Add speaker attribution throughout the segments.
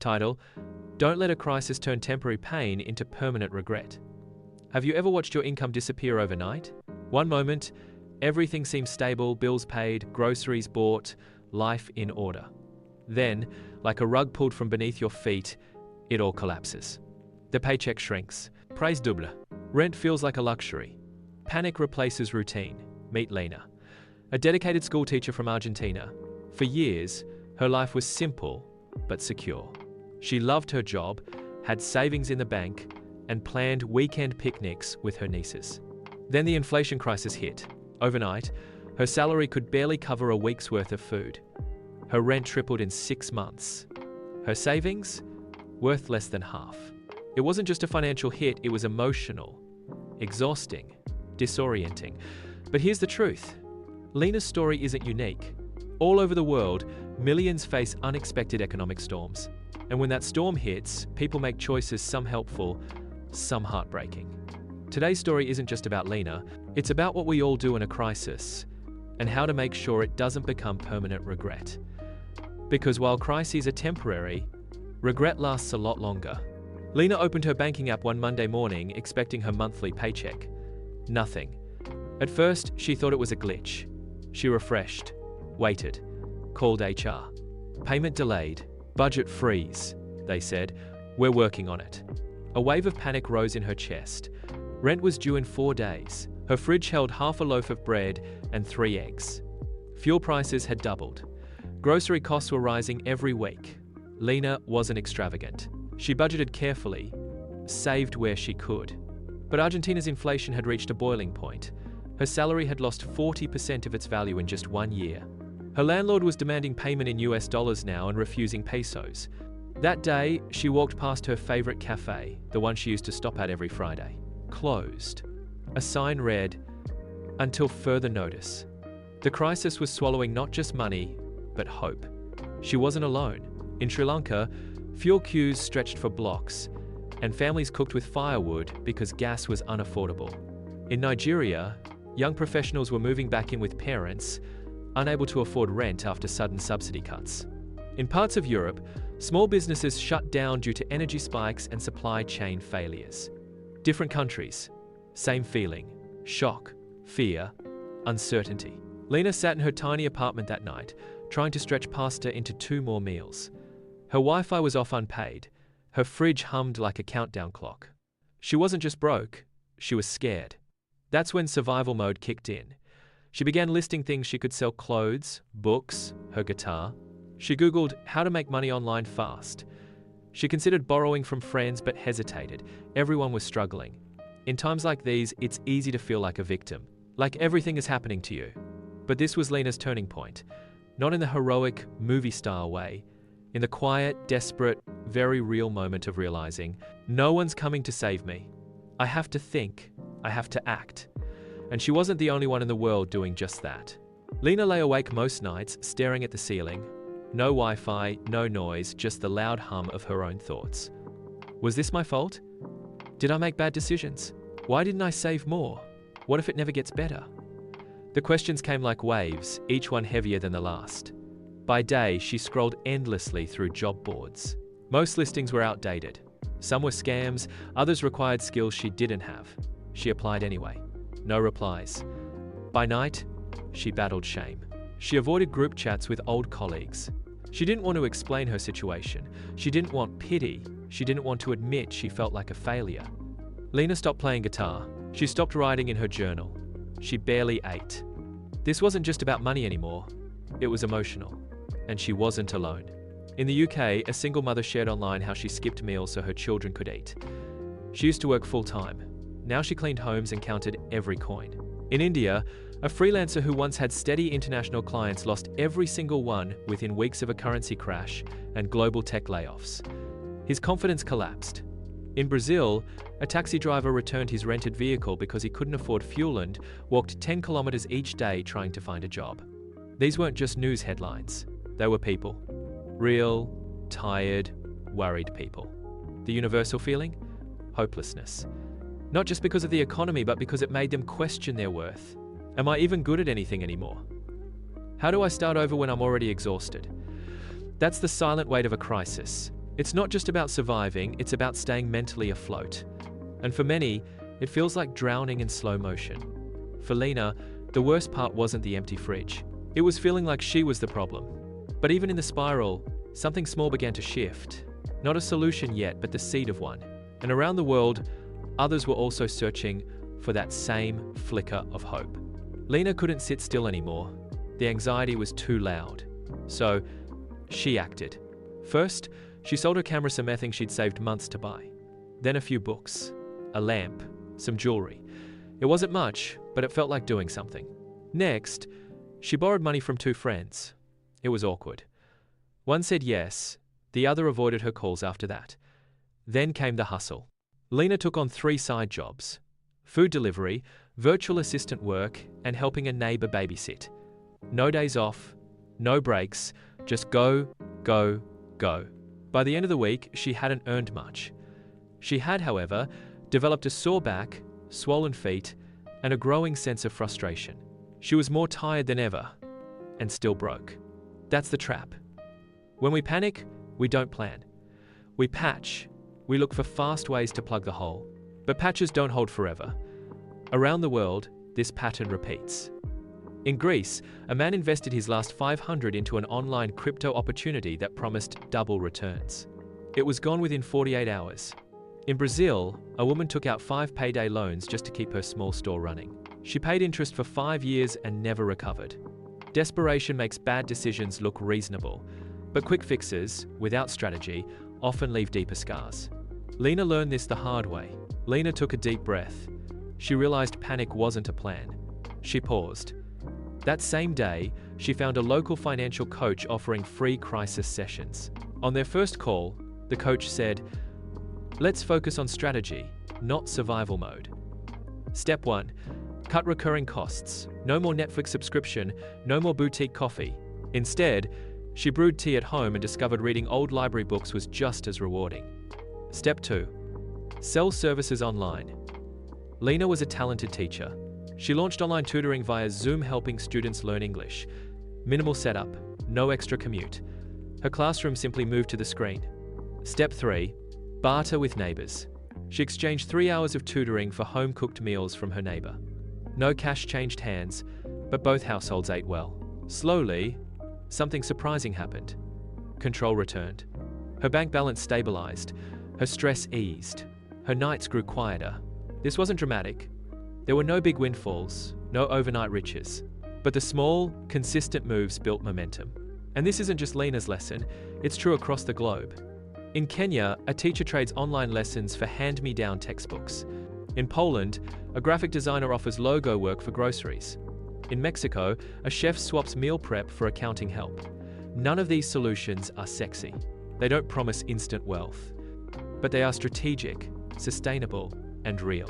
Speaker 1: Title: Don't let a crisis turn temporary pain into permanent regret. Have you ever watched your income disappear overnight? One moment, everything seems stable, bills paid, groceries bought, life in order. Then, like a rug pulled from beneath your feet, it all collapses. The paycheck shrinks. Price double. Rent feels like a luxury. Panic replaces routine. Meet Lena, a dedicated schoolteacher from Argentina. For years, her life was simple but secure. She loved her job, had savings in the bank, and planned weekend picnics with her nieces. Then the inflation crisis hit. Overnight, her salary could barely cover a week's worth of food. Her rent tripled in 6 months. Her savings? Worth less than half. It wasn't just a financial hit, it was emotional, exhausting, disorienting. But here's the truth. Lena's story isn't unique. All over the world, millions face unexpected economic storms. And when that storm hits, people make choices, some helpful, some heartbreaking. Today's story isn't just about Lena, it's about what we all do in a crisis and how to make sure it doesn't become permanent regret. Because while crises are temporary, regret lasts a lot longer. Lena opened her banking app one Monday morning, expecting her monthly paycheck. Nothing. At first, she thought it was a glitch. She refreshed, waited, called HR. Payment delayed, budget freeze, they said. We're working on it. A wave of panic rose in her chest. Rent was due in 4 days. Her fridge held half a loaf of bread and 3 eggs. Fuel prices had doubled. Grocery costs were rising every week. Lena wasn't extravagant. She budgeted carefully, saved where she could. But Argentina's inflation had reached a boiling point. Her salary had lost 40% of its value in just 1 year. Her landlord was demanding payment in US dollars now and refusing pesos. That day, she walked past her favorite cafe, the one she used to stop at every Friday. Closed. A sign read, "Until further notice." The crisis was swallowing not just money, but hope. She wasn't alone. In Sri Lanka, fuel queues stretched for blocks, and families cooked with firewood because gas was unaffordable. In Nigeria, young professionals were moving back in with parents, unable to afford rent after sudden subsidy cuts. In parts of Europe, small businesses shut down due to energy spikes and supply chain failures. Different countries, same feeling: shock, fear, uncertainty. Lena sat in her tiny apartment that night, trying to stretch pasta into 2 more meals. Her Wi-Fi was off unpaid. Her fridge hummed like a countdown clock. She wasn't just broke, she was scared. That's when survival mode kicked in. She began listing things she could sell: clothes, books, her guitar. She Googled how to make money online fast. She considered borrowing from friends but hesitated. Everyone was struggling. In times like these, it's easy to feel like a victim, like everything is happening to you. But this was Lena's turning point. Not in the heroic, movie-style way. In the quiet, desperate, very real moment of realizing, no one's coming to save me. I have to think. I have to act. And she wasn't the only one in the world doing just that. Lena lay awake most nights, staring at the ceiling. No Wi-Fi, no noise, just the loud hum of her own thoughts. Was this my fault? Did I make bad decisions? Why didn't I save more? What if it never gets better? The questions came like waves, each one heavier than the last. By day, she scrolled endlessly through job boards. Most listings were outdated. Some were scams, others required skills she didn't have. She applied anyway. No replies. By night, she battled shame. She avoided group chats with old colleagues. She didn't want to explain her situation. She didn't want pity. She didn't want to admit she felt like a failure. Lena stopped playing guitar. She stopped writing in her journal. She barely ate. This wasn't just about money anymore. It was emotional. And she wasn't alone. In the UK, a single mother shared online how she skipped meals so her children could eat. She used to work full-time. Now she cleaned homes and counted every coin. In India, a freelancer who once had steady international clients lost every single one within weeks of a currency crash and global tech layoffs. His confidence collapsed. In Brazil, a taxi driver returned his rented vehicle because he couldn't afford fuel and walked 10 kilometers each day trying to find a job. These weren't just news headlines. They were people. Real, tired, worried people. The universal feeling? Hopelessness. Not just because of the economy, but because it made them question their worth. Am I even good at anything anymore? How do I start over when I'm already exhausted? That's the silent weight of a crisis. It's not just about surviving, it's about staying mentally afloat. And for many, it feels like drowning in slow motion. For Lena, the worst part wasn't the empty fridge. It was feeling like she was the problem. But even in the spiral, something small began to shift. Not a solution yet, but the seed of one. And around the world, others were also searching for that same flicker of hope. Lena couldn't sit still anymore. The anxiety was too loud. So, she acted. First, she sold her camera some mething she'd saved months to buy. Then a few books, a lamp, some jewelry. It wasn't much, but it felt like doing something. Next, she borrowed money from 2 friends. It was awkward. One said yes, the other avoided her calls after that. Then came the hustle. Lena took on 3 side jobs: food delivery, virtual assistant work, and helping a neighbor babysit. No days off, no breaks, just go, go, go. By the end of the week, she hadn't earned much. She had, however, developed a sore back, swollen feet, and a growing sense of frustration. She was more tired than ever, and still broke. That's the trap. When we panic, we don't plan. We patch. We look for fast ways to plug the hole. But patches don't hold forever. Around the world, this pattern repeats. In Greece, a man invested his last $500 into an online crypto opportunity that promised double returns. It was gone within 48 hours. In Brazil, a woman took out 5 payday loans just to keep her small store running. She paid interest for 5 years and never recovered. Desperation makes bad decisions look reasonable, but quick fixes, without strategy, often leave deeper scars. Lena learned this the hard way. Lena took a deep breath. She realized panic wasn't a plan. She paused. That same day, she found a local financial coach offering free crisis sessions. On their first call, the coach said, "Let's focus on strategy, not survival mode. Step 1, cut recurring costs. No more Netflix subscription, no more boutique coffee." Instead, she brewed tea at home and discovered reading old library books was just as rewarding. Step 2, sell services online. Lena was a talented teacher. She launched online tutoring via Zoom, helping students learn English. Minimal setup, no extra commute. Her classroom simply moved to the screen. Step 3, barter with neighbors. She exchanged 3 hours of tutoring for home-cooked meals from her neighbor. No cash changed hands, but both households ate well. Slowly, something surprising happened. Control returned. Her bank balance stabilized. Her stress eased. Her nights grew quieter. This wasn't dramatic. There were no big windfalls, no overnight riches. But the small, consistent moves built momentum. And this isn't just Lena's lesson, it's true across the globe. In Kenya, a teacher trades online lessons for hand-me-down textbooks. In Poland, a graphic designer offers logo work for groceries. In Mexico, a chef swaps meal prep for accounting help. None of these solutions are sexy. They don't promise instant wealth. But they are strategic, sustainable, and real.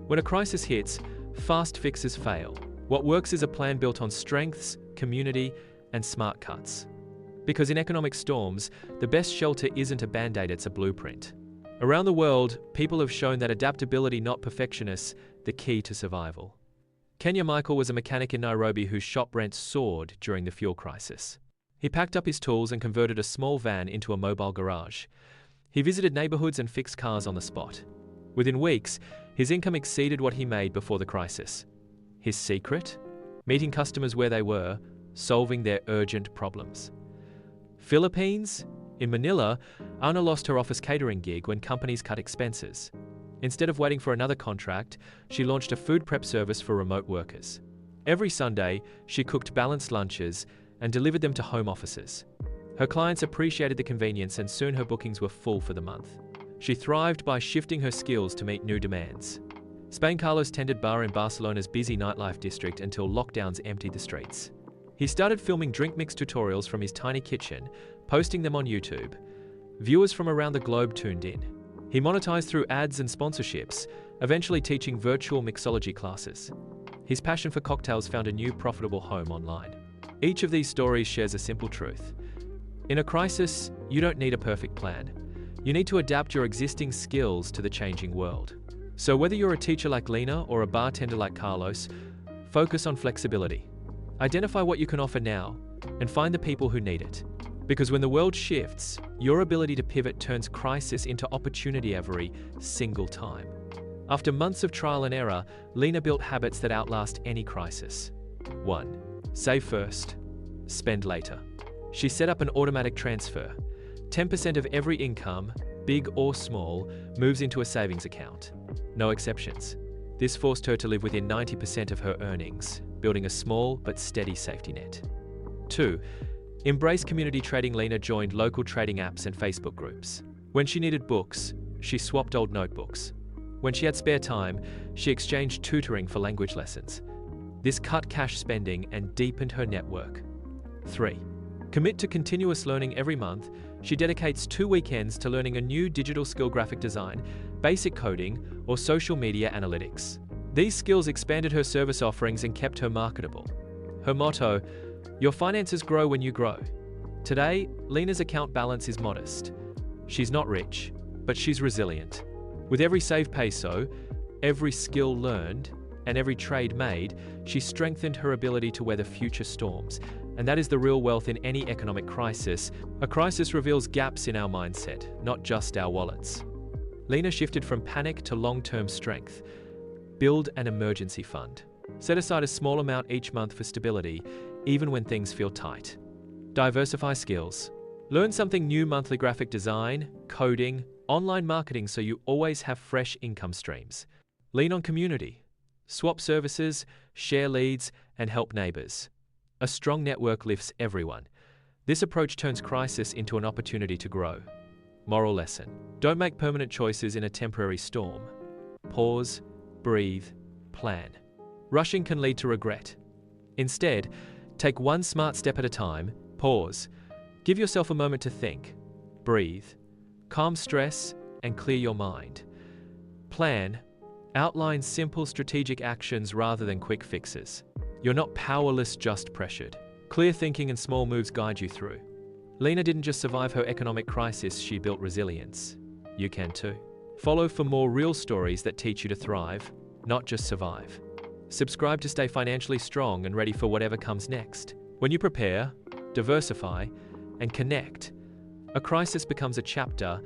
Speaker 1: When a crisis hits, fast fixes fail. What works is a plan built on strengths, community, and smart cuts. Because in economic storms, the best shelter isn't a band-aid, it's a blueprint. Around the world, people have shown that adaptability, not perfectionists, the key to survival. Kenya Michael was a mechanic in Nairobi whose shop rent soared during the fuel crisis. He packed up his tools and converted a small van into a mobile garage. He visited neighborhoods and fixed cars on the spot. Within weeks, his income exceeded what he made before the crisis. His secret? Meeting customers where they were, solving their urgent problems. Philippines? In Manila, Anna lost her office catering gig when companies cut expenses. Instead of waiting for another contract, she launched a food prep service for remote workers. Every Sunday, she cooked balanced lunches and delivered them to home offices. Her clients appreciated the convenience, and soon her bookings were full for the month. She thrived by shifting her skills to meet new demands. Spain Carlos tended bar in Barcelona's busy nightlife district until lockdowns emptied the streets. He started filming drink mix tutorials from his tiny kitchen, posting them on YouTube. Viewers from around the globe tuned in. He monetized through ads and sponsorships, eventually teaching virtual mixology classes. His passion for cocktails found a new profitable home online. Each of these stories shares a simple truth. In a crisis, you don't need a perfect plan. You need to adapt your existing skills to the changing world. So whether you're a teacher like Lena or a bartender like Carlos, focus on flexibility. Identify what you can offer now and find the people who need it. Because when the world shifts, your ability to pivot turns crisis into opportunity every single time. After months of trial and error, Lena built habits that outlast any crisis. 1. Save first, spend later. She set up an automatic transfer. 10% of every income, big or small, moves into a savings account. No exceptions. This forced her to live within 90% of her earnings, building a small but steady safety net. 2. Embrace community trading. Lena joined local trading apps and Facebook groups. When she needed books, she swapped old notebooks. When she had spare time, she exchanged tutoring for language lessons. This cut cash spending and deepened her network. 3. Commit to continuous learning. Every month, she dedicates 2 weekends to learning a new digital skill: graphic design, basic coding, or social media analytics. These skills expanded her service offerings and kept her marketable. Her motto: your finances grow when you grow. Today, Lena's account balance is modest. She's not rich, but she's resilient. With every saved peso, every skill learned, and every trade made, she strengthened her ability to weather future storms. And that is the real wealth in any economic crisis. A crisis reveals gaps in our mindset, not just our wallets. Lena shifted from panic to long-term strength. Build an emergency fund. Set aside a small amount each month for stability, even when things feel tight. Diversify skills. Learn something new monthly: graphic design, coding, online marketing, so you always have fresh income streams. Lean on community. Swap services, share leads, and help neighbors. A strong network lifts everyone. This approach turns crisis into an opportunity to grow. Moral lesson: don't make permanent choices in a temporary storm. Pause, breathe, plan. Rushing can lead to regret. Instead, take one smart step at a time. Pause. Give yourself a moment to think. Breathe. Calm stress and clear your mind. Plan. Outline simple strategic actions rather than quick fixes. You're not powerless, just pressured. Clear thinking and small moves guide you through. Lena didn't just survive her economic crisis, she built resilience. You can too. Follow for more real stories that teach you to thrive, not just survive. Subscribe to stay financially strong and ready for whatever comes next. When you prepare, diversify, and connect, a crisis becomes a chapter